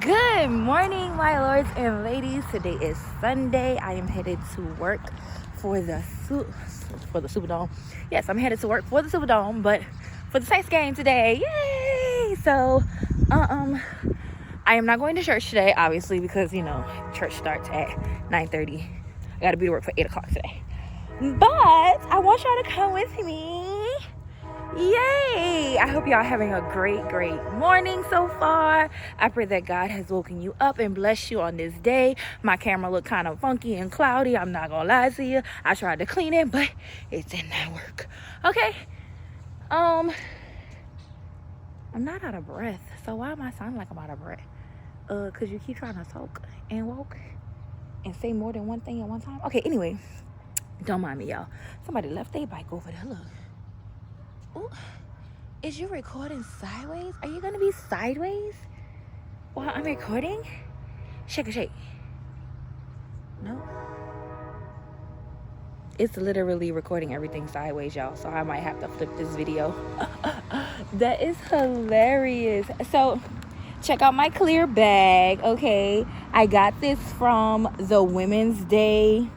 Good morning, my lords and ladies. Today is Sunday. I am headed to work for the Superdome. Yes, I'm headed to work for the Superdome, but for the Saints game today. Yay! So, I am not going to church today, obviously, because church starts at 9:30. I got to be to work for 8 o'clock today. But I want y'all to come with me. Yay! I hope y'all having a great morning so far. I pray that God has woken you up and blessed you on this day. My camera looked kind of funky and cloudy. I'm not gonna lie to you. I tried to clean it, but it did not work. Okay. I'm not out of breath. So why am I sounding like I'm out of breath? Cause you keep trying to talk and walk and say more than one thing at one time. Okay, anyway. Don't mind me, y'all. Somebody left their bike over there. Look. Ooh. Is you recording sideways? Are you gonna be sideways while I'm recording? Shake a shake. No. It's literally recording everything sideways, y'all. So I might have to flip this video. That is hilarious. So check out my clear bag, okay? I got this from the Women's Day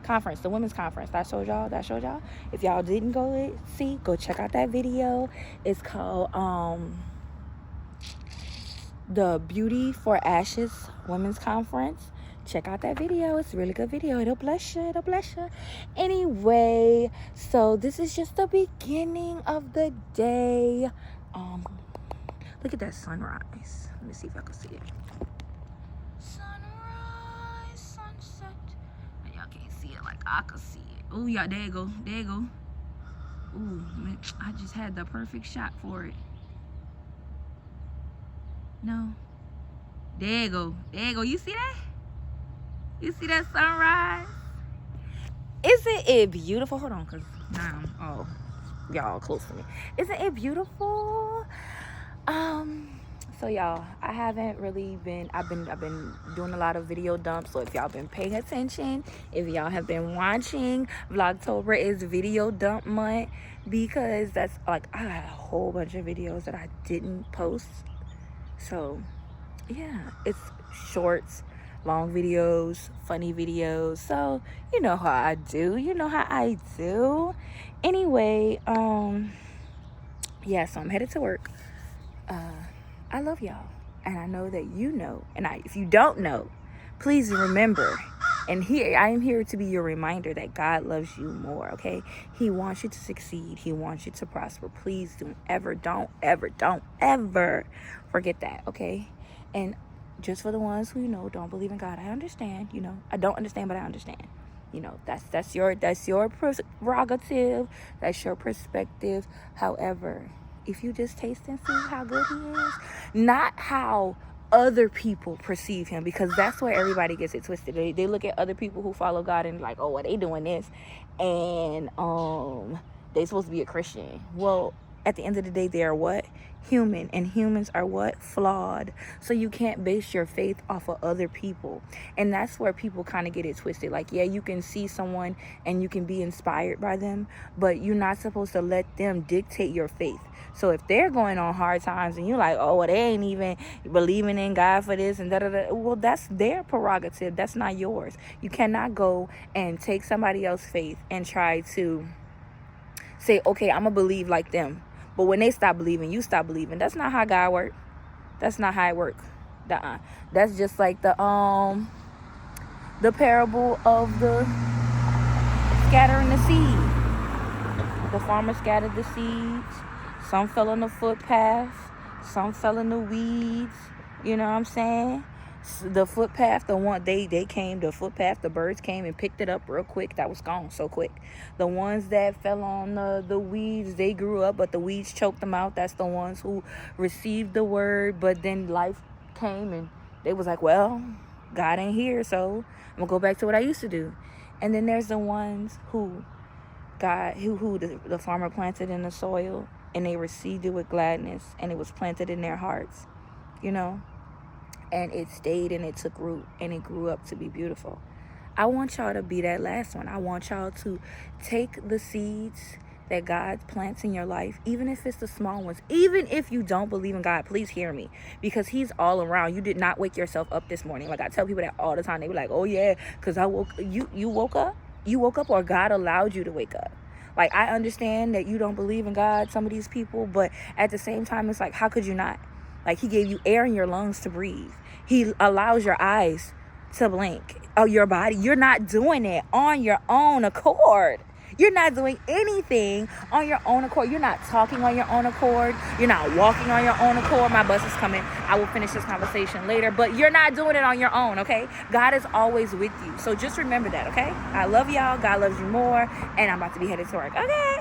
conference, the women's conference that showed y'all. If y'all didn't go check out that video. It's called the Beauty for Ashes Women's Conference. Check out that video. It's a really good video. It'll bless you. Anyway, so this is just the beginning of the day. Look at that sunrise. Let me see if I can see it. Sunrise, sunset. Y'all can't see it like I can see it. Oh yeah, there you go. Ooh, man, I just had the perfect shot for it. No. There you go. You see that? You see that sunrise? Isn't it beautiful? Hold on, cause now y'all close to me. Isn't it beautiful? So y'all, I haven't really been. I've been doing a lot of video dumps. So if y'all been paying attention, if y'all have been watching, Vlogtober is video dump month, because that's like I got a whole bunch of videos that I didn't post. So yeah, it's shorts, long videos, funny videos. So you know how I do. Anyway, yeah. So I'm headed to work. I love y'all, and I know that you know, and if you don't know, please remember, and I am here to be your reminder that God loves you more, okay? He wants you to succeed. He wants you to prosper. Please don't ever forget that, okay? And just for the ones who, don't believe in God, I understand, I don't understand, but I understand. That's your prerogative, that's your perspective. However, if you just taste and see how good he is, not how other people perceive him, because that's where everybody gets it twisted. They look at other people who follow God and like, oh, well, they doing this, and they supposed to be a Christian. Well, at the end of the day, they are what? Human, and humans are what? Flawed. So you can't base your faith off of other people, and that's where people kind of get it twisted. Like, yeah, you can see someone and you can be inspired by them, but you're not supposed to let them dictate your faith. So if they're going on hard times and you're like, oh, well, they ain't even believing in God for this and da-da-da, well, that's their prerogative. That's not yours. You cannot go and take somebody else's faith and try to say, okay, I'm gonna believe like them. But when they stop believing, you stop believing. That's not how God works. That's not how it works. That's just like the parable of the scattering the seed. The farmer scattered the seeds. Some fell on the footpath. Some fell in the weeds. You know what I'm saying? The footpath, the one they came, the footpath, the birds came and picked it up real quick. That was gone so quick. The ones that fell on the weeds, they grew up, but the weeds choked them out. That's the ones who received the word, but then life came and they was like, well, God ain't here, so I'm gonna go back to what I used to do. And then there's the ones who the farmer planted in the soil, and they received it with gladness, and it was planted in their hearts, and it stayed and it took root and it grew up to be beautiful. I want y'all to be that last one. I want y'all to take the seeds that God plants in your life, even if it's the small ones, even if you don't believe in God, please hear me, because he's all around. You did not wake yourself up this morning. Like, I tell people that all the time. They be like, oh yeah, because you woke up. You woke up, or God allowed you to wake up. Like, I understand that you don't believe in God, some of these people, but at the same time, it's like, how could you not? Like, he gave you air in your lungs to breathe. He allows your eyes to blink. Oh, your body. You're not doing it on your own accord. You're not doing anything on your own accord. You're not talking on your own accord. You're not walking on your own accord. My bus is coming. I will finish this conversation later. But you're not doing it on your own, okay? God is always with you. So just remember that, okay? I love y'all. God loves you more. And I'm about to be headed to work, okay?